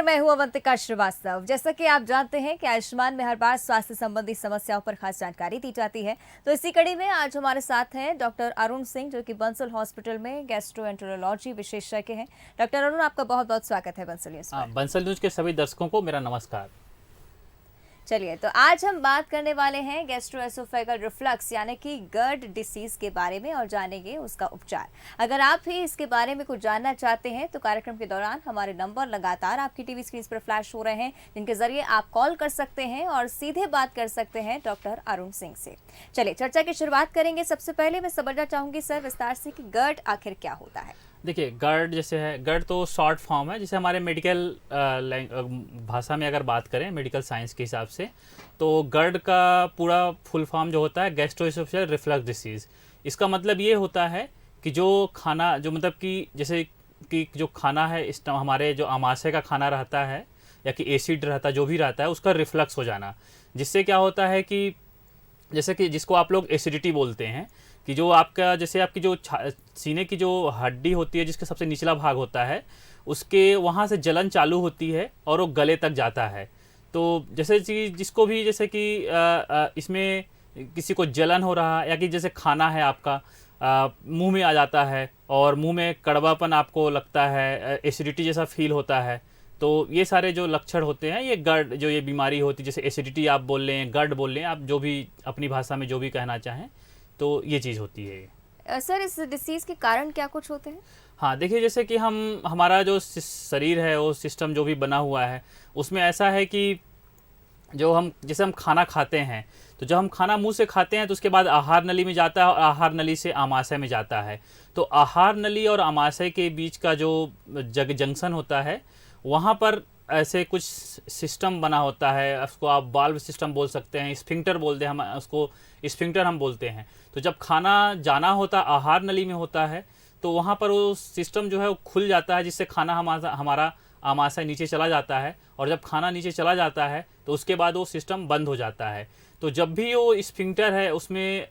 मैं हूं अवंतिका श्रीवास्तव। जैसा कि आप जानते हैं कि आयुष्मान में हर बार स्वास्थ्य संबंधी समस्याओं पर खास जानकारी दी जाती है, तो इसी कड़ी में आज हमारे साथ हैं डॉक्टर अरुण सिंह, जो कि बंसल हॉस्पिटल में गैस्ट्रोएंटेरोलॉजी विशेषज्ञ हैं। डॉक्टर अरुण, आपका बहुत बहुत स्वागत है बंसल न्यूज पर। बंसल न्यूज के सभी दर्शकों को मेरा नमस्कार। चलिए, तो आज हम बात करने वाले हैं गैस्ट्रोएसोफेगल रिफ्लक्स यानी कि गर्ड डिसीज के बारे में और जानेंगे उसका उपचार। अगर आप भी इसके बारे में कुछ जानना चाहते हैं तो कार्यक्रम के दौरान हमारे नंबर लगातार आपकी टीवी स्क्रीन पर फ्लैश हो रहे हैं, जिनके जरिए आप कॉल कर सकते हैं और सीधे बात कर सकते हैं डॉक्टर अरुण सिंह से। चलिए, चर्चा की शुरुआत करेंगे। सबसे पहले मैं समझना चाहूंगी सर विस्तार से कि गर्ड आखिर क्या होता है। देखिए, गर्ड जैसे है, गर्ड तो शॉर्ट फॉर्म है, जैसे हमारे मेडिकल भाषा में अगर बात करें मेडिकल साइंस के हिसाब से, तो गर्ड का पूरा फुल फॉर्म जो होता है गैस्ट्रोएसोफेजियल रिफ्लक्स डिसीज़। इसका मतलब ये होता है कि जो खाना जो मतलब कि जैसे कि जो खाना है इस हमारे जो आमाशय का खाना रहता है या कि एसिड रहता है, जो भी रहता है उसका रिफ्लक्स हो जाना, जिससे क्या होता है कि जैसे कि जिसको आप लोग एसिडिटी बोलते हैं, कि जो आपका जैसे आपकी जो सीने की जो हड्डी होती है जिसका सबसे निचला भाग होता है, उसके वहाँ से जलन चालू होती है और वो गले तक जाता है। तो जैसे कि जिसको भी जैसे कि इसमें किसी को जलन हो रहा है या कि जैसे खाना है आपका मुंह में आ जाता है और मुंह में कड़वापन आपको लगता है, एसिडिटी जैसा फील होता है, तो ये सारे जो लक्षण होते हैं, ये गर्ड जो ये बीमारी होती है, जैसे एसिडिटी आप बोल लें, गर्ड बोल लें, आप जो भी अपनी भाषा में जो भी कहना चाहें, तो ये चीज़ होती है। सर, इस डिसीज के कारण क्या कुछ होते हैं? हाँ, देखिए, जैसे कि हमारा जो शरीर है, वो सिस्टम जो भी बना हुआ है, उसमें ऐसा है कि जैसे हम खाना खाते हैं, तो जब हम खाना मुंह से खाते हैं तो उसके बाद आहार नली में जाता है और आहार नली से आमाशय में जाता है। तो आहार नली और आमाशय के बीच का जो जंक्शन होता है, वहाँ पर ऐसे कुछ सिस्टम बना होता है, उसको आप वाल्व सिस्टम बोल सकते हैं, स्फिंक्टर बोलते हैं, हम उसको स्फिंक्टर हम बोलते हैं। तो जब खाना जाना होता आहार नली में होता है, तो वहाँ पर वो सिस्टम जो है वो खुल जाता है, जिससे खाना हमारा आमाशय नीचे चला जाता है, और जब खाना नीचे चला जाता है तो उसके बाद वो सिस्टम बंद हो जाता है। तो जब भी वो स्फिंक्टर है उसमें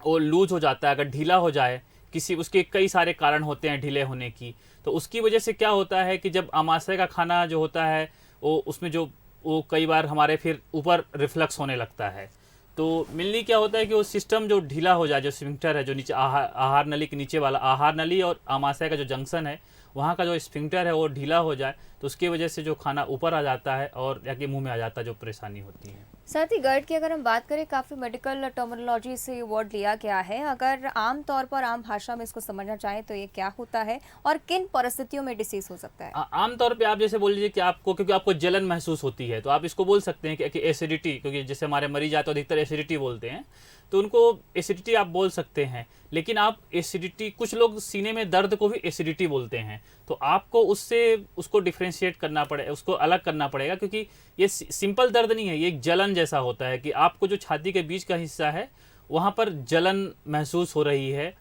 वो लूज हो जाता है, अगर ढीला हो जाए, किसी उसके कई सारे कारण होते हैं ढीले होने की, तो उसकी वजह से क्या होता है कि जब आमाशय का खाना जो होता है वो उसमें जो वो कई बार हमारे फिर ऊपर रिफ्लक्स होने लगता है। तो मेनली क्या होता है कि वो सिस्टम जो ढीला हो जाए, जो स्फिंक्टर है, जो नीचे आहार नली के नीचे वाला आहार नली और आमाशय का जो जंक्शन है, वहाँ का जो स्फिंक्टर है वो ढीला हो जाए, तो उसकी वजह से जो खाना ऊपर आ जाता है और या कि मुंह में आ जाता है, जो परेशानी होती है। साथ ही गर्ड की अगर हम बात करें, काफ़ी मेडिकल टर्मिनोलॉजी से ये वर्ड लिया गया है। अगर आम तौर पर आम भाषा में इसको समझना चाहें तो ये क्या होता है और किन परिस्थितियों में डिसीज हो सकता है? आम तौर पे आप जैसे बोल लीजिए कि आपको, क्योंकि आपको जलन महसूस होती है, तो आप इसको बोल सकते हैं कि एसिडिटी, क्योंकि जैसे हमारे मरीज आते हैं तो अधिकतर एसिडिटी बोलते हैं, तो उनको एसिडिटी आप बोल सकते हैं। लेकिन आप एसिडिटी, कुछ लोग सीने में दर्द को भी एसिडिटी बोलते हैं, तो आपको उसको डिफ्रेंशिएट करना पड़ेगा, उसको अलग करना पड़ेगा, क्योंकि ये सिंपल दर्द नहीं है, ये एक जलन जैसा होता है कि आपको जो छाती के बीच का हिस्सा है वहाँ पर जलन महसूस हो रही है,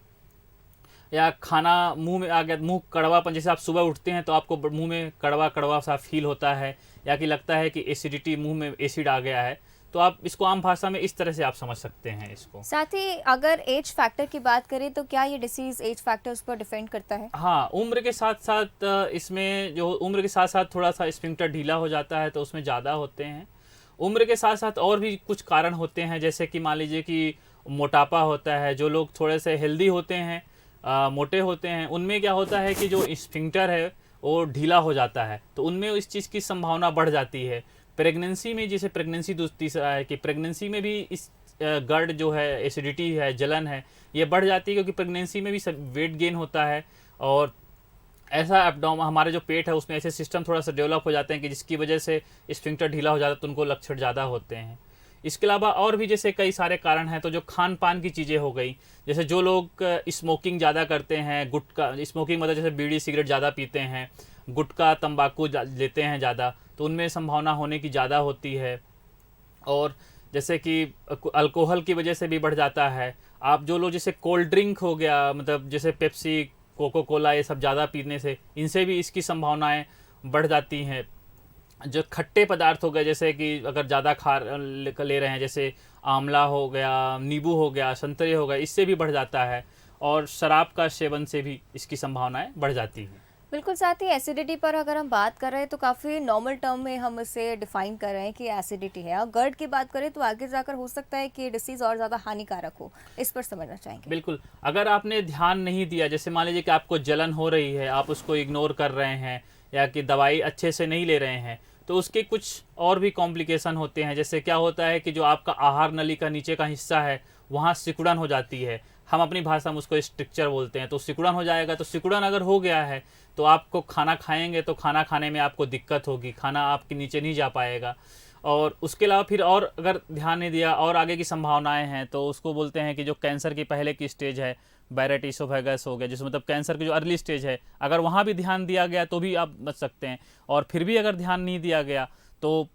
या खाना मुंह में आ गया, मुंह कड़वापन, जैसे आप सुबह उठते हैं तो आपको मुंह में कड़वा कड़वा सा फील होता है, या कि लगता है कि एसिडिटी, मुंह में एसिड आ गया है। तो आप इसको आम भाषा में इस तरह से आप समझ सकते हैं इसको। साथ ही अगर एज फैक्टर की बात करें तो क्या ये डिसीज एज फैक्टर्स पर डिपेंड करता है? हाँ, उम्र के साथ साथ इसमें जो उम्र के साथ साथ थोड़ा सा स्फिंक्टर ढीला हो जाता है, तो उसमें ज़्यादा होते हैं। उम्र के साथ साथ और भी कुछ कारण होते हैं, जैसे कि मान लीजिए कि मोटापा होता है, जो लोग थोड़े से हेल्दी होते हैं, मोटे होते हैं, उनमें क्या होता है कि जो स्फिंक्टर है वो ढीला हो जाता है, तो उनमें इस चीज़ की संभावना बढ़ जाती है। प्रेगनेंसी में, जैसे प्रेगनेंसी तीसरा है कि प्रेगनेंसी में भी इस गर्ड जो है, एसिडिटी है, जलन है, ये बढ़ जाती है, क्योंकि प्रेगनेंसी में भी वेट गेन होता है, और ऐसा हमारे जो पेट है उसमें ऐसे सिस्टम थोड़ा सा डेवलप हो जाते हैं कि जिसकी वजह से स्फिंक्टर ढीला हो जाता है, तो उनको लक्षण ज़्यादा होते हैं। इसके अलावा और भी जैसे कई सारे कारण हैं, तो जो खान पान की चीज़ें हो गई, जैसे जो लोग स्मोकिंग ज़्यादा करते हैं, गुटखा, स्मोकिंग मतलब जैसे बीड़ी सिगरेट ज़्यादा पीते हैं, गुटखा तंबाकू लेते हैं ज़्यादा, तो उनमें संभावना होने की ज़्यादा होती है। और जैसे कि अल्कोहल की वजह से भी बढ़ जाता है। आप जो लोग जैसे कोल्ड ड्रिंक हो गया, मतलब जैसे पेप्सी, कोको कोला, ये सब ज़्यादा पीने से, इनसे भी इसकी संभावनाएं बढ़ जाती हैं। जो खट्टे पदार्थ हो गए, जैसे कि अगर ज़्यादा ले रहे हैं, जैसे आंवला हो गया, नींबू हो गया, संतरे हो गए, इससे भी बढ़ जाता है। और शराब का सेवन से भी इसकी संभावनाएं बढ़ जाती हैं। बिल्कुल, साथ ही एसिडिटी पर अगर हम बात कर रहे हैं तो काफ़ी नॉर्मल टर्म में हम इसे डिफाइन कर रहे हैं कि एसिडिटी है, और गर्ड की बात करें तो आगे जाकर हो सकता है कि डिसीज़ और ज़्यादा हानिकारक हो। इस पर समझना चाहेंगे। बिल्कुल, अगर आपने ध्यान नहीं दिया, जैसे मान लीजिए कि आपको जलन हो रही है, आप उसको इग्नोर कर रहे हैं या कि दवाई अच्छे से नहीं ले रहे हैं, तो उसके कुछ और भी कॉम्प्लिकेशन होते हैं। जैसे क्या होता है कि जो आपका आहार नली का नीचे का हिस्सा है, वहाँ सिकुड़न हो जाती है। हम अपनी भाषा में उसको स्ट्रक्चर बोलते हैं। तो सिकुड़न हो जाएगा, तो सिकुड़न अगर हो गया है तो आपको खाना खाएँगे तो खाना खाने में आपको दिक्कत होगी, खाना आपके नीचे नहीं जा पाएगा। और उसके अलावा फिर और अगर ध्यान नहीं दिया और आगे की संभावनाएं हैं, तो उसको बोलते हैं कि जो कैंसर की पहले की स्टेज है, बैरेट इसोफेगस हो गया, जिसमें मतलब कैंसर की जो अर्ली स्टेज है, अगर वहाँ भी ध्यान दिया गया तो भी आप बच सकते हैं। और फिर भी अगर ध्यान नहीं दिया गया तो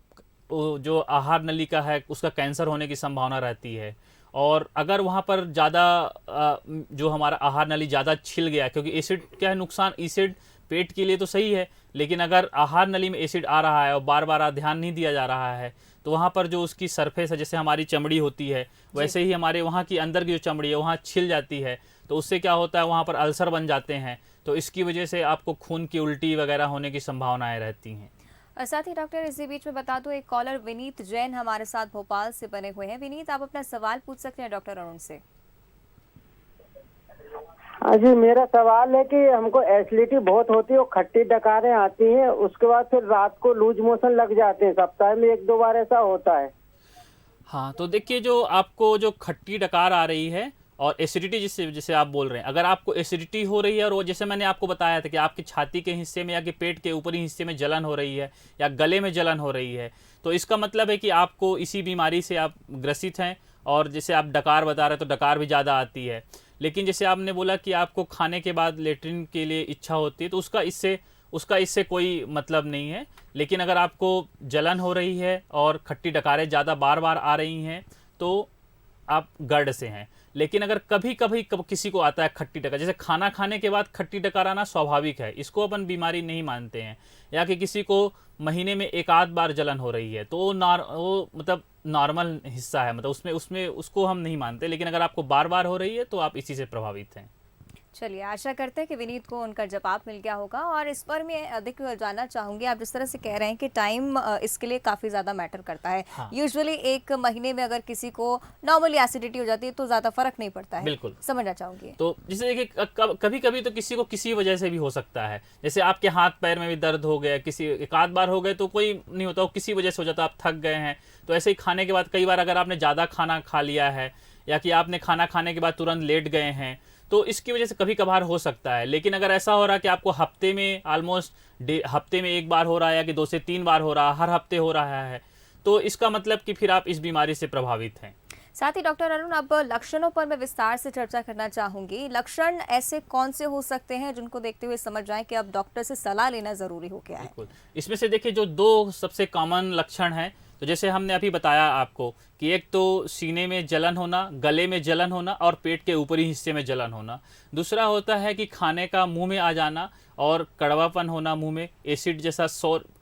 जो आहार नली का है उसका कैंसर होने की संभावना रहती है। और अगर वहाँ पर ज़्यादा जो हमारा आहार नली ज़्यादा छिल गया, क्योंकि एसिड क्या है नुकसान, एसिड पेट के लिए तो सही है, लेकिन अगर आहार नली में एसिड आ रहा है और बार बार ध्यान नहीं दिया जा रहा है, तो वहाँ पर जो उसकी सरफेस है, जैसे हमारी चमड़ी होती है वैसे ही हमारे वहाँ की अंदर की जो चमड़ी है वहाँ छिल जाती है। तो उससे क्या होता है, वहाँ पर अल्सर बन जाते हैं। तो इसकी वजह से आपको खून की उल्टी वगैरह होने की संभावनाएं रहती हैं। और साथ ही डॉक्टर, इसी बीच में बता दूं, एक कॉलर विनीत जैन हमारे साथ भोपाल से बने हुए हैं। विनीत, आप अपना सवाल पूछ सकते हैं डॉक्टर अरुण से। हाँ जी, मेरा सवाल है कि हमको एसिडिटी बहुत होती है और खट्टी डकारें आती हैं, उसके बाद फिर रात को लूज मोशन लग जाते हैं, सप्ताह में 1-2 बार ऐसा होता है। हाँ, तो देखिए, जो आपको जो खट्टी डकार आ रही है और एसिडिटी जिससे जिसे आप बोल रहे हैं, अगर आपको एसिडिटी हो रही है और वो जैसे मैंने आपको बताया था कि आपकी छाती के हिस्से में या कि पेट के ऊपरी हिस्से में जलन हो रही है या गले में जलन हो रही है, तो इसका मतलब है कि आपको इसी बीमारी से आप ग्रसित हैं। और जैसे आप डकार बता रहे हैं तो डकार भी ज़्यादा आती है। लेकिन जैसे आपने बोला कि आपको खाने के बाद लेटरिन के लिए इच्छा होती है, तो उसका इससे कोई मतलब नहीं है। लेकिन अगर आपको जलन हो रही है और खट्टी डकारें ज़्यादा बार बार आ रही हैं, तो आप गर्ड से हैं। लेकिन अगर कभी कभी किसी को आता है खट्टी डकार, जैसे खाना खाने के बाद खट्टी डकार आना स्वाभाविक है, इसको अपन बीमारी नहीं मानते हैं। या कि किसी को महीने में 1-8 बार जलन हो रही है, तो वो मतलब नॉर्मल हिस्सा है, मतलब उसमें उसको हम नहीं मानते। लेकिन अगर आपको बार बार हो रही है तो आप इसी से प्रभावित हैं। चलिए, आशा करते हैं कि विनीत को उनका जवाब मिल गया होगा। और इस पर मैं अधिक जानना चाहूँगी, आप जिस तरह से कह रहे हैं कि टाइम इसके लिए काफ़ी ज़्यादा मैटर करता है। हाँ। यूजुअली 1 महीने में अगर किसी को नॉर्मली एसिडिटी हो जाती है तो ज़्यादा फर्क नहीं पड़ता है। बिल्कुल समझना चाहूँगी। तो जैसे देखिए, कभी कभी तो किसी को किसी वजह से भी हो सकता है। जैसे आपके हाथ पैर में भी दर्द हो गया, किसी 1-8 बार हो गए तो कोई नहीं होता, वो किसी वजह से हो जाता, आप थक गए हैं। तो ऐसे ही खाने के बाद कई बार अगर आपने ज़्यादा खाना खा लिया है या कि आपने खाना खाने के बाद तुरंत लेट गए हैं, तो इसकी वजह से कभी कभार हो सकता है। लेकिन अगर ऐसा हो रहा है कि आपको हफ्ते में हफ्ते में 1 बार हो रहा है या कि 2 से 3 बार हो रहा है, हर हफ्ते हो रहा है, तो इसका मतलब कि फिर आप इस बीमारी से प्रभावित हैं। साथ ही डॉक्टर अरुण, अब लक्षणों पर मैं विस्तार से चर्चा करना चाहूंगी। लक्षण ऐसे कौन से हो सकते हैं जिनको देखते हुए समझ जाएं कि अब डॉक्टर से सलाह लेना जरूरी हो गया है? बिल्कुल, इसमें से देखिए जो 2 सबसे कॉमन लक्षण हैं, तो जैसे हमने अभी बताया आपको कि एक तो सीने में जलन होना, गले में जलन होना और पेट के ऊपरी हिस्से में जलन होना। दूसरा होता है कि खाने का मुंह में आ जाना और कड़वापन होना, मुंह में एसिड जैसा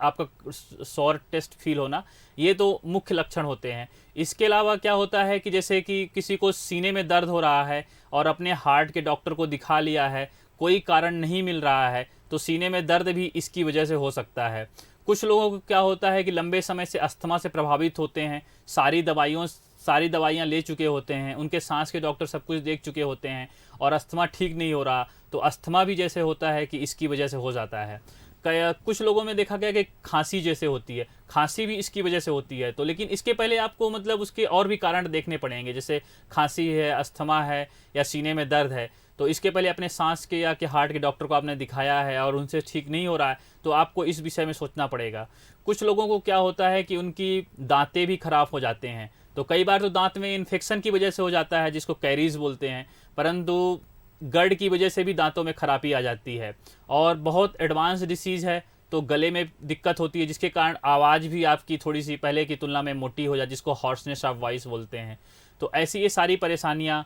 आपका सॉर टेस्ट फील होना। ये तो मुख्य लक्षण होते हैं। इसके अलावा क्या होता है कि जैसे कि किसी को सीने में दर्द हो रहा है और अपने हार्ट के डॉक्टर को दिखा लिया है, कोई कारण नहीं मिल रहा है, तो सीने में दर्द भी इसकी वजह से हो सकता है। कुछ लोगों को क्या होता है कि लंबे समय से अस्थमा से प्रभावित होते हैं, सारी दवाइयाँ ले चुके होते हैं, उनके सांस के डॉक्टर सब कुछ देख चुके होते हैं और अस्थमा ठीक नहीं हो रहा, तो अस्थमा भी जैसे होता है कि इसकी वजह से हो जाता है। कुछ लोगों में देखा गया कि खांसी जैसे होती है, खांसी भी इसकी वजह से होती है। तो लेकिन इसके पहले आपको मतलब उसके और भी कारण देखने पड़ेंगे, जैसे खांसी है, अस्थमा है या सीने में दर्द है, तो इसके पहले अपने सांस के या कि हार्ट के डॉक्टर को आपने दिखाया है और उनसे ठीक नहीं हो रहा है, तो आपको इस विषय में सोचना पड़ेगा। कुछ लोगों को क्या होता है कि उनकी दांतें भी खराब हो जाते हैं, तो कई बार तो दांत में इन्फेक्शन की वजह से हो जाता है, जिसको कैरीज बोलते हैं, परंतु गर्ड की वजह से भी दांतों में खराबी आ जाती है। और बहुत एडवांस डिसीज़ है तो गले में दिक्कत होती है, जिसके कारण आवाज़ भी आपकी थोड़ी सी पहले की तुलना में मोटी हो जाती है, जिसको हॉर्सनेस ऑफ वॉइस बोलते हैं। तो ऐसी ये सारी परेशानियाँ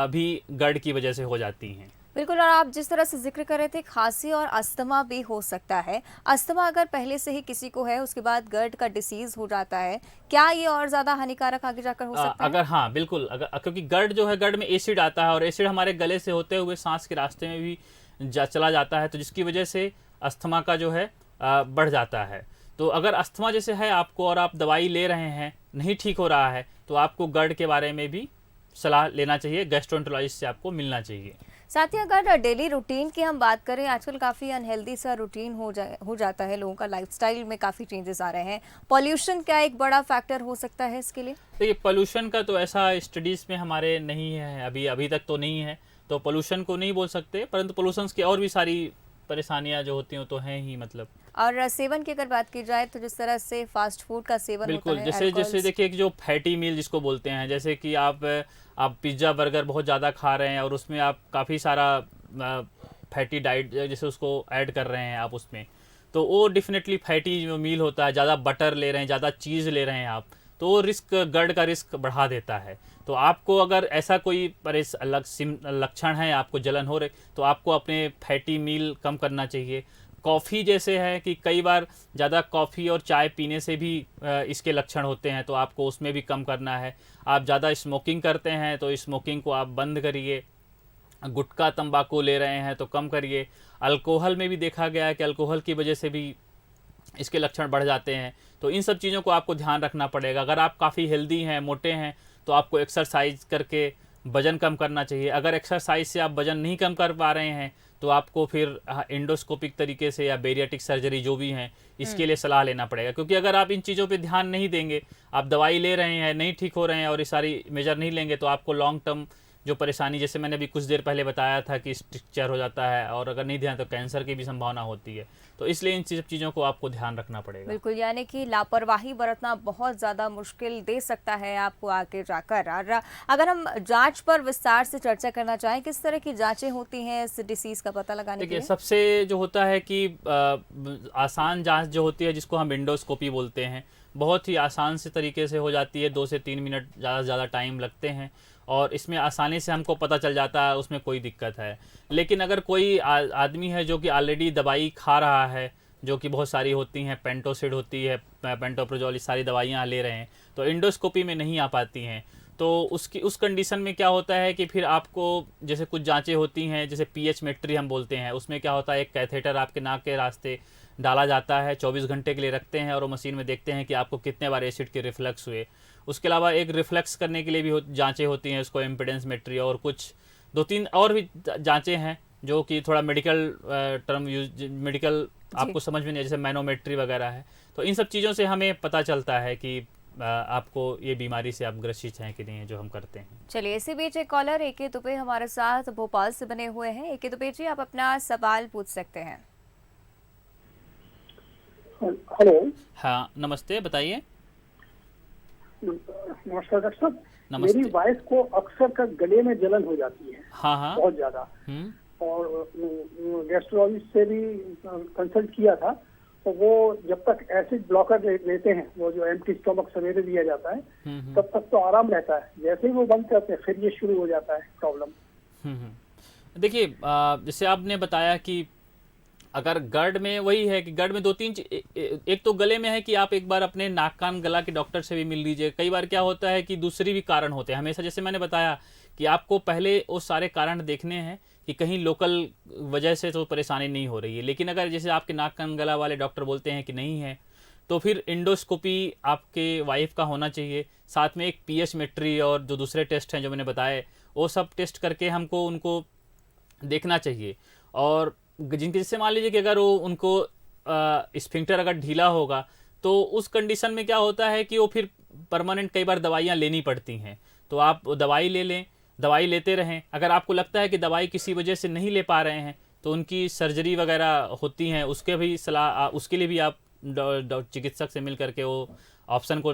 भी गर्ड की वजह से हो जाती हैं। बिल्कुल, और आप जिस तरह से जिक्र कर रहे थे, खांसी और अस्थमा भी हो सकता है। अस्थमा अगर पहले से ही किसी को है, उसके बाद गर्ड का डिसीज हो जाता है, क्या ये और ज्यादा हानिकारक आगे जाकर हो सकता है? अगर हाँ बिल्कुल, अगर क्योंकि गर्ड जो है, गर्ड में एसिड आता है और एसिड हमारे गले से होते हुए सांस के रास्ते में भी चला जाता है, तो जिसकी वजह से अस्थमा का जो है बढ़ जाता है। तो अगर अस्थमा जैसे है आपको और आप दवाई ले रहे हैं, नहीं ठीक हो रहा है, तो आपको GERD के बारे में भी सलाह लेना चाहिए, गैस्ट्रोएंटरोलॉजिस्ट से आपको मिलना चाहिए। साथ ही अगर डेली रूटीन की हम बात करें, आजकल काफ़ी अनहेल्दी सा रूटीन हो जाता है लोगों का, लाइफस्टाइल में काफ़ी चेंजेस आ रहे हैं। पॉल्यूशन क्या एक बड़ा फैक्टर हो सकता है इसके लिए? देखिए, पोल्यूशन का तो ऐसा स्टडीज़ में हमारे नहीं है, अभी तक तो नहीं है, तो पोल्यूशन को नहीं बोल सकते, परंतु पोल्यूशन की और भी सारी परेशानियां जो होती हैं तो हैं ही मतलब। और सेवन की अगर बात की जाए तो जिस तरह से फास्ट फूड का सेवन बिल्कुल, होता है, जैसे जैसे देखिए कि जो फैटी मील जिसको बोलते हैं, जैसे कि आप पिज़्ज़ा बर्गर बहुत ज़्यादा खा रहे हैं और उसमें आप काफ़ी सारा फैटी डाइट जैसे उसको ऐड कर रहे हैं आप उसमें, तो वो डेफिनेटली फैटी जो मील होता है, ज़्यादा बटर ले रहे हैं, ज़्यादा चीज़ ले रहे हैं आप, तो वो GERD का रिस्क बढ़ा देता है। तो आपको अगर ऐसा कोई लक्षण है, आपको जलन हो रही, तो आपको अपने फैटी मील कम करना चाहिए। कॉफ़ी जैसे है कि कई बार ज़्यादा कॉफ़ी और चाय पीने से भी इसके लक्षण होते हैं, तो आपको उसमें भी कम करना है। आप ज़्यादा स्मोकिंग करते हैं तो स्मोकिंग को आप बंद करिए। गुटखा तंबाकू ले रहे हैं तो कम करिए। अल्कोहल में भी देखा गया है कि अल्कोहल की वजह से भी इसके लक्षण बढ़ जाते हैं। तो इन सब चीज़ों को आपको ध्यान रखना पड़ेगा। अगर आप काफ़ी हेल्दी हैं, मोटे हैं, तो आपको एक्सरसाइज करके वज़न कम करना चाहिए। अगर एक्सरसाइज से आप वज़न नहीं कम कर पा रहे हैं तो आपको फिर एंडोस्कोपिक तरीके से या बेरियाटिक सर्जरी जो भी हैं इसके लिए सलाह लेना पड़ेगा। क्योंकि अगर आप इन चीज़ों पे ध्यान नहीं देंगे, आप दवाई ले रहे हैं, नहीं ठीक हो रहे हैं और ये सारी मेजर नहीं लेंगे, तो आपको लॉन्ग टर्म जो परेशानी, जैसे मैंने अभी कुछ देर पहले बताया था कि स्ट्रक्चर हो जाता है, और अगर नहीं ध्यान तो कैंसर की भी संभावना होती है। तो इसलिए इन सब चीज़ों को आपको ध्यान रखना पड़ेगा। बिल्कुल, यानी कि लापरवाही बरतना बहुत ज़्यादा मुश्किल दे सकता है आपको आगे जाकर। और अगर हम जांच पर विस्तार से चर्चा करना चाहें, किस तरह की जांचें होती हैं इस डिसीज़ का पता लगाने के देखिए, लिए? सबसे जो होता है कि आसान जांच जो होती है, जिसको हम एंडोस्कोपी बोलते हैं, बहुत ही आसान से तरीके से हो जाती है। 2 से 3 मिनट ज़्यादा से ज़्यादा टाइम लगते हैं और इसमें आसानी से हमको पता चल जाता है, उसमें कोई दिक्कत है। लेकिन अगर कोई आदमी है जो कि ऑलरेडी दवाई खा रहा है, जो कि बहुत सारी होती हैं, पेंटोसिड होती है, पेंटोप्रोजोल, सारी दवाइयाँ ले रहे हैं, तो एंडोस्कोपी में नहीं आ पाती हैं। तो उस कंडीशन में क्या होता है कि फिर आपको जैसे कुछ जांचें होती हैं, जैसे पीएच मेट्री हम बोलते हैं, उसमें क्या होता है, एक कैथेटर आपके नाक के रास्ते डाला जाता है, 24 घंटे के लिए रखते हैं और वो मशीन में देखते हैं कि आपको कितने बार एसिड के रिफ्लक्स हुए। उसके अलावा एक रिफ्लेक्स करने के लिए भी जांचें होती हैं, उसको इम्पिडेंस मेट्री, और कुछ 2-3 और भी जांचें हैं जो कि थोड़ा मेडिकल टर्म यूज, मेडिकल आपको समझ में नहीं, जैसे मैनोमेट्री वगैरह है। तो इन सब चीज़ों से हमें पता चलता है कि आपको ये बीमारी से आप ग्रसित हैं कि नहीं है, जो हम करते हैं। चलिए, इसी बीच एक कॉलर AK दुबे हमारे साथ भोपाल से बने हुए हैं। AK दुबे जी, आप अपना सवाल पूछ सकते हैं। हेलो। हाँ, नमस्ते, बताइए। नमस्कार डॉक्टर साहब। नमस्ते। मेरी वाइफ को अक्सर का गले में जलन हो जाती है, हाँ। बहुत ज्यादा, और गैस्ट्रोलॉजिस्ट से भी कंसल्ट किया था, तो वो जब तक एसिड ब्लॉकर लेते हैं, वो जो एम्प्टी स्टमक सवेरे दिया जाता है, तब तक तो आराम रहता है। जैसे ही वो बंद करते हैं फिर ये शुरू हो जाता है प्रॉब्लम। देखिए, जैसे आपने बताया कि अगर GERD में वही है कि GERD में 2-3 एक तो गले में है कि आप एक बार अपने नाक कान गला के डॉक्टर से भी मिल लीजिए। कई बार क्या होता है कि दूसरी भी कारण होते हैं। हमेशा जैसे मैंने बताया कि आपको पहले वो सारे कारण देखने हैं कि कहीं लोकल वजह से तो परेशानी नहीं हो रही है। लेकिन अगर जैसे आपके नाक कान गला वाले डॉक्टर बोलते हैं कि नहीं है, तो फिर एंडोस्कोपी आपके वाइफ का होना चाहिए। साथ में एक पीएच मेट्री और जो दूसरे टेस्ट हैं जो मैंने बताए, वो सब टेस्ट करके हमको उनको देखना चाहिए। और जिनके, जैसे मान लीजिए कि अगर वो उनको स्फिंक्टर अगर ढीला होगा, तो उस कंडीशन में क्या होता है कि वो फिर परमानेंट कई बार दवाइयाँ लेनी पड़ती हैं। तो आप दवाई ले लें, दवाई लेते रहें। अगर आपको लगता है कि दवाई किसी वजह से नहीं ले पा रहे हैं, तो उनकी सर्जरी वगैरह होती हैं, उसके भी सलाह, उसके लिए भी आप चिकित्सक से मिल करके वो ऑप्शन को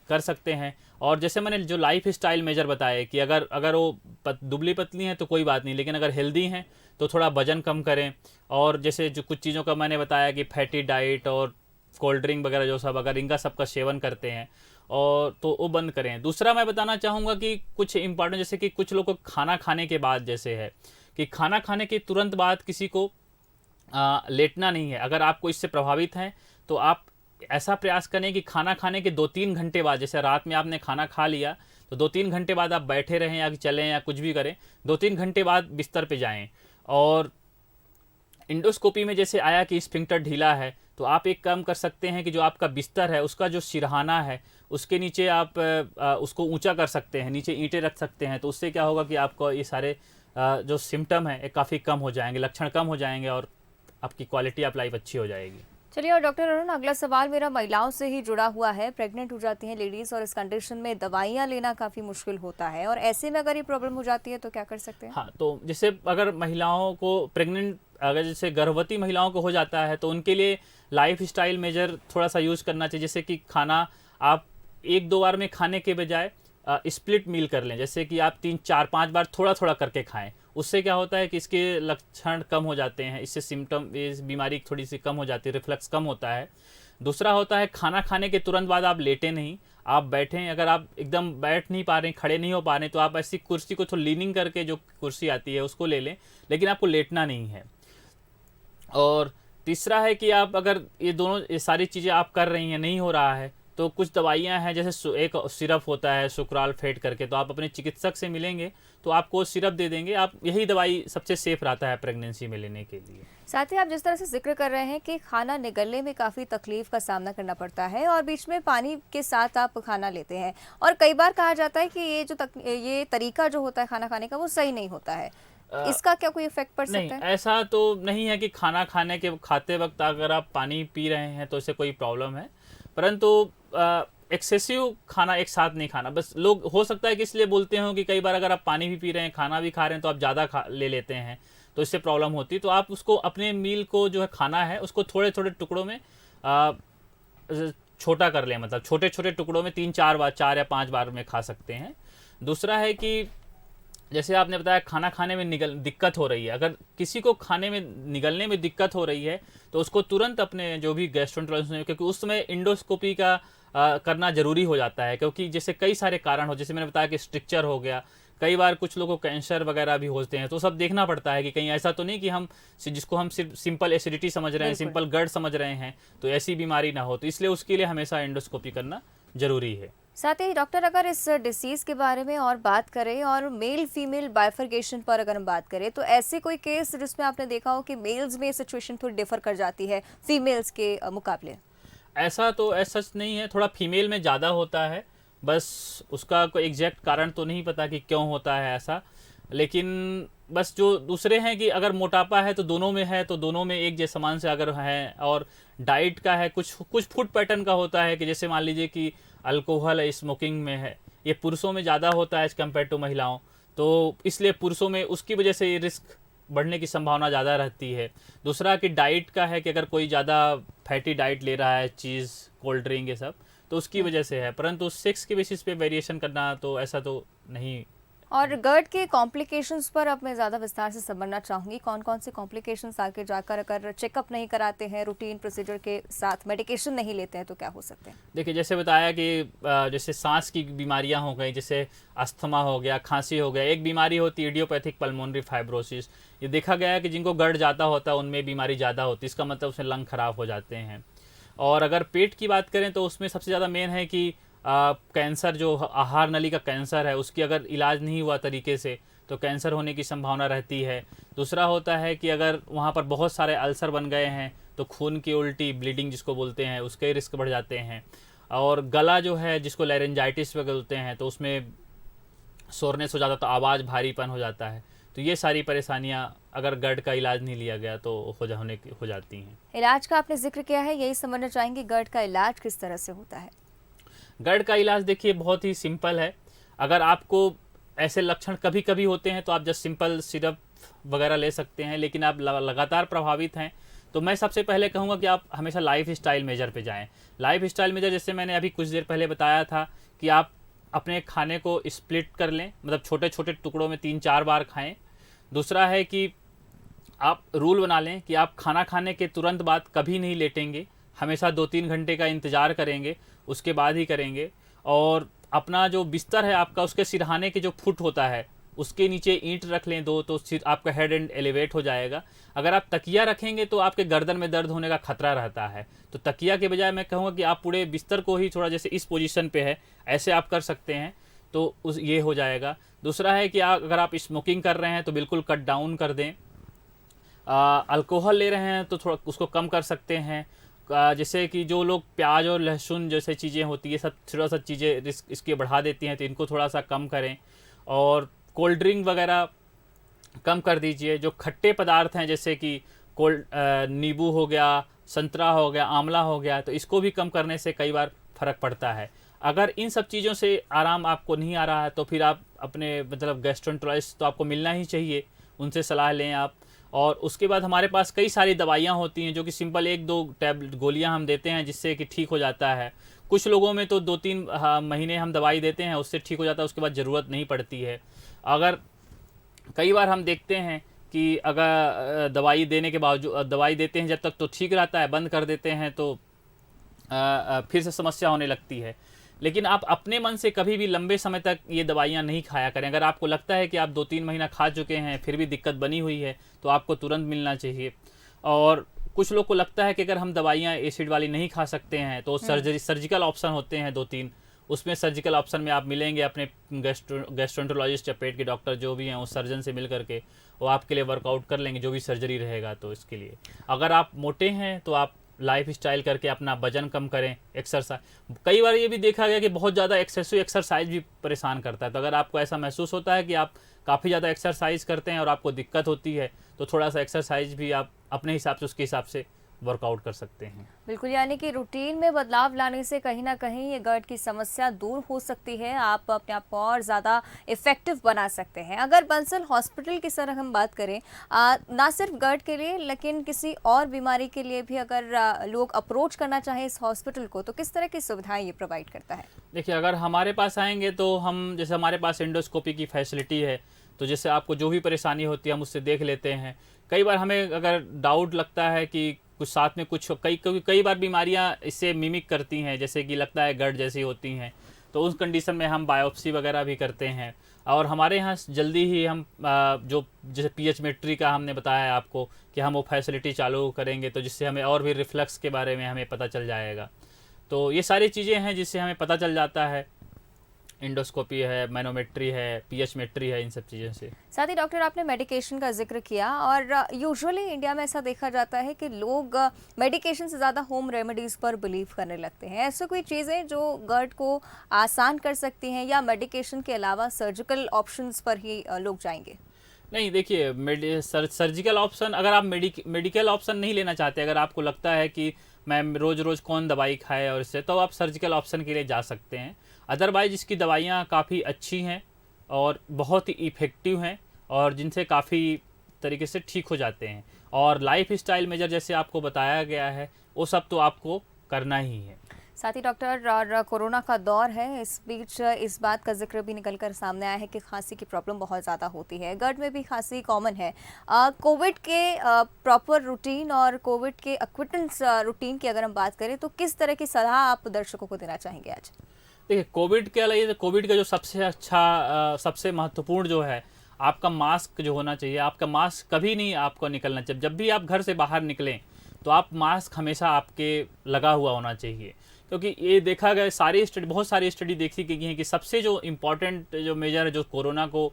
कर सकते हैं। और जैसे मैंने जो लाइफ स्टाइल मेजर बताए कि अगर वो दुबली पतली हैं तो कोई बात नहीं, लेकिन अगर हेल्दी हैं तो थोड़ा वजन कम करें। और जैसे जो कुछ चीज़ों का मैंने बताया कि फैटी डाइट और कोल्ड ड्रिंक वगैरह जो सब, अगर इनका सबका सेवन करते हैं और तो वो बंद करें। दूसरा मैं बताना चाहूँगा कि कुछ इंपॉर्टेंट, जैसे कि कुछ लोग को खाना खाने के बाद, जैसे है कि खाना खाने के तुरंत बाद किसी को लेटना नहीं है। अगर आपको इससे प्रभावित हैं तो आप ऐसा प्रयास करें कि खाना खाने के 2-3 घंटे बाद, जैसे रात में आपने खाना खा लिया तो 2-3 घंटे बाद आप बैठे रहें या चलें या कुछ भी करें, 2-3 घंटे बाद बिस्तर पे जाएं। और इंडोस्कोपी में जैसे आया कि स्फिंक्टर ढीला है, तो आप एक काम कर सकते हैं कि जो आपका बिस्तर है उसका जो सिरहाना है उसके नीचे आप उसको ऊंचा कर सकते हैं, नीचे ईंटें रख सकते हैं। तो उससे क्या होगा कि आपको ये सारे जो सिम्टम है काफ़ी कम हो जाएंगे, लक्षण कम हो जाएंगे और आपकी क्वालिटी ऑफ लाइफ अच्छी हो जाएगी। चलिए, और डॉक्टर अरुण, अगला सवाल मेरा महिलाओं से ही जुड़ा हुआ है। प्रेग्नेंट हो जाती हैं लेडीज और इस कंडीशन में दवाइयाँ लेना काफ़ी मुश्किल होता है, और ऐसे में अगर ये प्रॉब्लम हो जाती है तो क्या कर सकते हैं? हाँ, तो जैसे अगर महिलाओं को प्रेग्नेंट, अगर जैसे गर्भवती महिलाओं को हो जाता है तो उनके लिए लाइफ स्टाइल मेजर थोड़ा सा यूज़ करना चाहिए। जैसे कि खाना आप 1-2 बार में खाने के बजाय स्प्लिट मील कर लें, जैसे कि आप 3-4-5 बार थोड़ा थोड़ा करके खाएं। उससे क्या होता है कि इसके लक्षण कम हो जाते हैं, इससे सिम्टम, इस बीमारी थोड़ी सी कम हो जाती है, रिफ्लक्स कम होता है। दूसरा होता है खाना खाने के तुरंत बाद आप लेटें नहीं, आप बैठें। अगर आप एकदम बैठ नहीं पा रहे, खड़े नहीं हो पा रहे, तो आप ऐसी कुर्सी को थोड़ा लीनिंग करके, जो कुर्सी आती है उसको ले लें, लेकिन आपको लेटना नहीं है। और तीसरा है कि आप अगर ये सारी चीज़ें आप कर रही हैं, नहीं हो रहा है, तो कुछ दवाइयां हैं, जैसे एक सिरप होता है सुक्राल फेट करके, तो आप अपने चिकित्सक से मिलेंगे तो आपको सिरप दे देंगे। आप यही दवाई सबसे सेफ रहता है प्रेगनेंसी में लेने के लिए। साथ ही आप जिस तरह से जिक्र कर रहे हैं कि खाना निगलने में काफ़ी तकलीफ का सामना करना पड़ता है और बीच में पानी के साथ आप खाना लेते हैं, और कई बार कहा जाता है कि ये तरीका जो होता है खाना खाने का वो सही नहीं होता है, इसका क्या कोई इफेक्ट पड़ सकता है? नहीं, ऐसा तो नहीं है कि खाना खाते वक्त अगर आप पानी पी रहे हैं तो इससे कोई प्रॉब्लम है, परंतु एक्सेसिव खाना एक साथ नहीं खाना। बस लोग हो सकता है कि इसलिए बोलते हो कि कई बार अगर आप पानी भी पी रहे हैं, खाना भी खा रहे हैं, तो आप ज़्यादा ले लेते हैं, तो इससे प्रॉब्लम होती है। तो आप उसको, अपने मील को जो है खाना है उसको थोड़े थोड़े टुकड़ों में छोटा कर लें, मतलब छोटे छोटे टुकड़ों में 3-4 बार, 4 या 5 बार में खा सकते हैं। दूसरा है कि जैसे आपने बताया खाना खाने में दिक्कत हो रही है, अगर किसी को खाने में निगलने में दिक्कत हो रही है तो उसको तुरंत अपने जो भी गैस्ट्रोएंटरोलॉजिस्ट, क्योंकि उस समय इंडोस्कोपी का करना ज़रूरी हो जाता है, क्योंकि जैसे कई सारे कारण हो, जैसे मैंने बताया कि स्ट्रिक्चर हो गया, कई बार कुछ लोगों को कैंसर वगैरह भी होते हैं, तो सब देखना पड़ता है कि कहीं ऐसा तो नहीं कि जिसको हम सिर्फ सिंपल एसिडिटी समझ रहे हैं, सिंपल गर्ड समझ रहे हैं, तो ऐसी बीमारी ना हो। तो इसलिए उसके लिए हमेशा इंडोस्कोपी करना जरूरी है। साथ ही डॉक्टर, अगर इस डिसीज़ के बारे में और बात करें और मेल फीमेल बाइफरकेशन पर अगर हम बात करें, तो ऐसे कोई केस जिसमें आपने देखा हो कि मेल्स में सिचुएशन थोड़ी डिफर कर जाती है फीमेल्स के मुकाबले? ऐसा तो ऐसा सच नहीं है, थोड़ा फीमेल में ज़्यादा होता है, बस उसका कोई एग्जैक्ट कारण तो नहीं पता कि क्यों होता है ऐसा। लेकिन बस जो दूसरे हैं कि अगर मोटापा है तो दोनों में है, तो दोनों में एक जैसे समान से अगर है, और डाइट का है, कुछ फूड पैटर्न का होता है कि जैसे मान लीजिए कि अल्कोहल है, स्मोकिंग में है, ये पुरुषों में ज़्यादा होता है एज कम्पेयर टू महिलाओं, तो इसलिए पुरुषों में उसकी वजह से ये रिस्क बढ़ने की संभावना ज़्यादा रहती है। दूसरा कि डाइट का है कि अगर कोई ज़्यादा फैटी डाइट ले रहा है, चीज़, कोल्ड ड्रिंक, ये सब, तो उसकी वजह से है, परंतु सेक्स के बेसिस पे वेरिएशन करना तो ऐसा तो नहीं। और गर्ड के कॉम्प्लिकेशंस पर अब मैं ज़्यादा विस्तार से समझना चाहूँगी। कौन कौन से कॉम्प्लिकेशंस आगे जाकर अगर चेकअप नहीं कराते हैं, रूटीन प्रोसीजर के साथ मेडिकेशन नहीं लेते हैं, तो क्या हो सकते हैं? देखिए, जैसे बताया कि जैसे सांस की बीमारियां हो गई, जैसे अस्थमा हो गया, खांसी हो गया, एक बीमारी होती है इडियोपैथिक पल्मोनरी फाइब्रोसिस। ये देखा गया है कि जिनको गर्ड ज़्यादा होता है उनमें बीमारी ज़्यादा होती है, इसका मतलब उसमें लंग खराब हो जाते हैं। और अगर पेट की बात करें तो उसमें सबसे ज़्यादा मेन है कि कैंसर, जो आहार नली का कैंसर है, उसकी अगर इलाज नहीं हुआ तरीके से तो कैंसर होने की संभावना रहती है। दूसरा होता है कि अगर वहाँ पर बहुत सारे अल्सर बन गए हैं तो खून की उल्टी, ब्लीडिंग जिसको बोलते हैं, उसके रिस्क बढ़ जाते हैं। और गला जो है, जिसको लैरेंजाइटिस वगैरह बोलते हैं, तो उसमें सोरनेस हो जाता, तो आवाज़ भारीपन हो जाता है। तो ये सारी परेशानियां अगर गर्ड का इलाज नहीं लिया गया तो हो जाती हैं। इलाज का आपने जिक्र किया है, यही समझना चाहेंगे गर्ड का इलाज किस तरह से होता है? गर्ड का इलाज देखिए बहुत ही सिंपल है। अगर आपको ऐसे लक्षण कभी कभी होते हैं तो आप जस्ट सिंपल सिरप वगैरह ले सकते हैं, लेकिन आप लगातार प्रभावित हैं तो मैं सबसे पहले कहूँगा कि आप हमेशा लाइफ स्टाइल मेजर पे जाएं। लाइफ स्टाइल मेजर जैसे मैंने अभी कुछ देर पहले बताया था कि आप अपने खाने को स्प्लिट कर लें, मतलब छोटे छोटे टुकड़ों में 3-4 बार खाएं। दूसरा है कि आप रूल बना लें कि आप खाना खाने के तुरंत बाद कभी नहीं लेटेंगे, हमेशा 2-3 घंटे का इंतज़ार करेंगे, उसके बाद ही करेंगे। और अपना जो बिस्तर है आपका, उसके सिरहाने के जो फुट होता है उसके नीचे ईंट रख लें 2, तो आपका हेड एंड एलिवेट हो जाएगा। अगर आप तकिया रखेंगे तो आपके गर्दन में दर्द होने का खतरा रहता है, तो तकिया के बजाय मैं कहूँगा कि आप पूरे बिस्तर को ही थोड़ा, जैसे इस पोजीशन पे है ऐसे आप कर सकते हैं, तो ये हो जाएगा। दूसरा है कि अगर आप स्मोकिंग कर रहे हैं तो बिल्कुल कट डाउन कर दें। अल्कोहल ले रहे हैं तो थोड़ा उसको कम कर सकते हैं। जैसे कि जो लोग प्याज और लहसुन जैसे चीज़ें होती है, सब थोड़ा सा चीज़ें रिस्क इसके बढ़ा देती हैं, तो इनको थोड़ा सा कम करें। और कोल्ड ड्रिंक वगैरह कम कर दीजिए। जो खट्टे पदार्थ हैं जैसे कि नींबू हो गया, संतरा हो गया, आंवला हो गया, तो इसको भी कम करने से कई बार फ़र्क पड़ता है। अगर इन सब चीज़ों से आराम आपको नहीं आ रहा है तो फिर आप अपने मतलब गैस्ट्रोएंटरोलॉजिस्ट तो आपको मिलना ही चाहिए, उनसे सलाह लें आप। और उसके बाद हमारे पास कई सारी दवाइयाँ होती हैं जो कि सिंपल 1-2 टैबलेट गोलियाँ हम देते हैं जिससे कि ठीक हो जाता है। कुछ लोगों में तो 2-3 महीने हम दवाई देते हैं, उससे ठीक हो जाता है, उसके बाद ज़रूरत नहीं पड़ती है। अगर कई बार हम देखते हैं कि अगर दवाई देने के बावजूद दवाई देते हैं जब तक तो ठीक रहता है, बंद कर देते हैं तो फिर से समस्या होने लगती है। लेकिन आप अपने मन से कभी भी लंबे समय तक ये दवाइयाँ नहीं खाया करें। अगर आपको लगता है कि आप 2-3 महीना खा चुके हैं फिर भी दिक्कत बनी हुई है तो आपको तुरंत मिलना चाहिए। और कुछ लोग को लगता है कि अगर हम दवाइयाँ एसिड वाली नहीं खा सकते हैं तो सर्जिकल ऑप्शन होते हैं 2-3, उसमें सर्जिकल ऑप्शन में आप मिलेंगे अपने गैस्ट्रोएंटरोलॉजिस्ट या पेट के डॉक्टर जो भी हैं उस सर्जन से मिल करके वो आपके लिए वर्कआउट कर लेंगे जो भी सर्जरी रहेगा। तो इसके लिए अगर आप मोटे हैं तो आप लाइफ स्टाइल करके अपना वजन कम करें, एक्सरसाइज। कई बार ये भी देखा गया कि बहुत ज़्यादा एक्सेसिव एक्सरसाइज भी परेशान करता है। तो अगर आपको ऐसा महसूस होता है कि आप काफ़ी ज़्यादा एक्सरसाइज करते हैं और आपको दिक्कत होती है तो थोड़ा सा एक्सरसाइज भी आप अपने हिसाब से उसके हिसाब से वर्कआउट कर सकते हैं। बिल्कुल, यानी कि रूटीन में बदलाव लाने से कहीं ना कहीं ये गर्ट की समस्या दूर हो सकती है, आप अपने आप को और ज़्यादा इफ़ेक्टिव बना सकते हैं। अगर बंसल हॉस्पिटल की तरह हम बात करें, ना सिर्फ गर्ट के लिए लेकिन किसी और बीमारी के लिए भी अगर लोग अप्रोच करना चाहें इस हॉस्पिटल को तो किस तरह की सुविधाएं ये प्रोवाइड करता है? देखिए, अगर हमारे पास आएंगे तो हम जैसे हमारे पास एंडोस्कोपी की फैसिलिटी है, तो जैसे आपको जो भी परेशानी होती है हम उससे देख लेते हैं। कई बार हमें अगर डाउट लगता है कि कुछ साथ में कुछ कई बार बीमारियां इससे मिमिक करती हैं, जैसे कि लगता है गर्ट जैसी होती हैं, तो उस कंडीशन में हम बायोप्सी वगैरह भी करते हैं। और हमारे यहाँ जल्दी ही हम जो जैसे पीएच मेट्री का हमने बताया आपको कि हम वो फैसिलिटी चालू करेंगे, तो जिससे हमें और भी रिफ्लक्स के बारे में हमें पता चल जाएगा। तो ये सारी चीज़ें हैं जिससे हमें पता चल जाता है। एंडोस्कोपी है, मैनोमेट्री है, पीएच मेट्री है, इन सब चीज़ों से। साथ ही डॉक्टर आपने मेडिकेशन का जिक्र किया और यूजुअली इंडिया में ऐसा देखा जाता है कि लोग मेडिकेशन से ज़्यादा होम रेमेडीज़ पर बिलीव करने लगते हैं। ऐसे कोई चीज़ें जो गर्ट को आसान कर सकती हैं या मेडिकेशन के अलावा सर्जिकल ऑप्शंस पर ही लोग जाएंगे? नहीं, देखिए, सर्जिकल ऑप्शन अगर आप मेडिकल ऑप्शन नहीं लेना चाहते, अगर आपको लगता है कि मैं रोज़ रोज़ कौन दवाई खाए और इससे, तो आप सर्जिकल ऑप्शन के लिए जा सकते हैं। अदरवाइज इसकी दवाइयाँ काफ़ी अच्छी हैं और बहुत ही इफ़ेक्टिव हैं और जिनसे काफ़ी तरीके से ठीक हो जाते हैं। और लाइफ स्टाइल मेजर जैसे आपको बताया गया है वो सब तो आपको करना ही है। साथ ही डॉक्टर, और कोरोना का दौर है, इस बीच इस बात का जिक्र भी निकल कर सामने आया है कि खांसी की प्रॉब्लम बहुत ज़्यादा होती है। गर्ट में भी खांसी कॉमन है। कोविड के प्रॉपर रूटीन और कोविड के एक्विटेंस रूटीन की अगर हम बात करें तो किस तरह की सलाह आप दर्शकों को देना चाहेंगे आज? देखिए, कोविड का जो सबसे अच्छा सबसे महत्वपूर्ण जो है आपका मास्क जो होना चाहिए। आपका मास्क कभी नहीं आपको निकलना चाहिए। जब भी आप घर से बाहर निकलें तो आप मास्क हमेशा आपके लगा हुआ होना चाहिए, क्योंकि ये देखा गया बहुत सारी स्टडी देखी गई हैं कि सबसे जो इम्पोर्टेंट जो मेजर है जो कोरोना को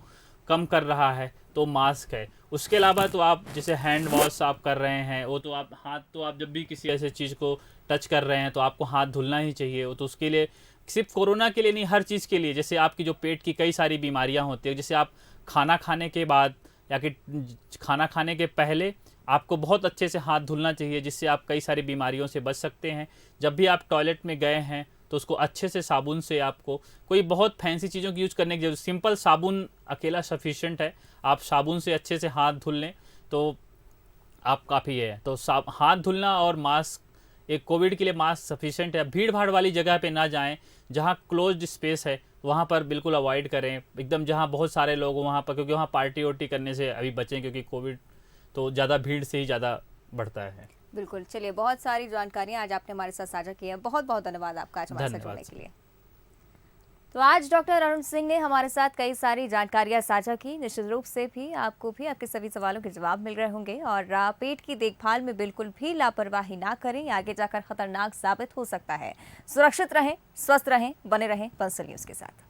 कम कर रहा है तो मास्क है। उसके अलावा तो आप जैसे हैंड वॉश आप कर रहे हैं, वो तो आप हाथ तो आप जब भी किसी ऐसे चीज़ को टच कर रहे हैं तो आपको हाथ धुलना ही चाहिए। वो तो उसके लिए सिर्फ कोरोना के लिए नहीं, हर चीज़ के लिए। जैसे आपकी जो पेट की कई सारी बीमारियां होती है, जैसे आप खाना खाने के बाद या कि खाना खाने के पहले आपको बहुत अच्छे से हाथ धुलना चाहिए, जिससे आप कई सारी बीमारियों से बच सकते हैं। जब भी आप टॉयलेट में गए हैं तो उसको अच्छे से साबुन से, आपको कोई बहुत फैंसी चीज़ों की यूज़ करने की जरूरत, सिंपल साबुन अकेला सफिशिएंट है। आप साबुन से अच्छे से हाथ धुल लें तो आप काफ़ी है। तो हाथ धुलना और मास्क, एक कोविड के लिए मास्क सफिशिएंट है। भीड़ भाड़ वाली जगह पे ना जाएं, जहाँ क्लोज्ड स्पेस है वहाँ पर बिल्कुल अवॉइड करें। एकदम जहाँ बहुत सारे लोग हो वहाँ पर, क्योंकि वहाँ पार्टी वार्टी करने से अभी बचें, क्योंकि कोविड तो ज़्यादा भीड़ से ही ज़्यादा बढ़ता है। बिल्कुल, चलिए, बहुत सारी जानकारियाँ आज आपने हमारे साथ साझा की है। बहुत बहुत धन्यवाद आपका आज हमारे साथ जुड़ने के लिए। तो आज डॉक्टर अरुण सिंह ने हमारे साथ कई सारी जानकारियां साझा की। निश्चित रूप से भी आपको भी आपके सभी सवालों के जवाब मिल रहे होंगे। और पेट की देखभाल में बिल्कुल भी लापरवाही ना करें, आगे जाकर खतरनाक साबित हो सकता है। सुरक्षित रहें, स्वस्थ रहें, बने रहें बंसल न्यूज़ के साथ।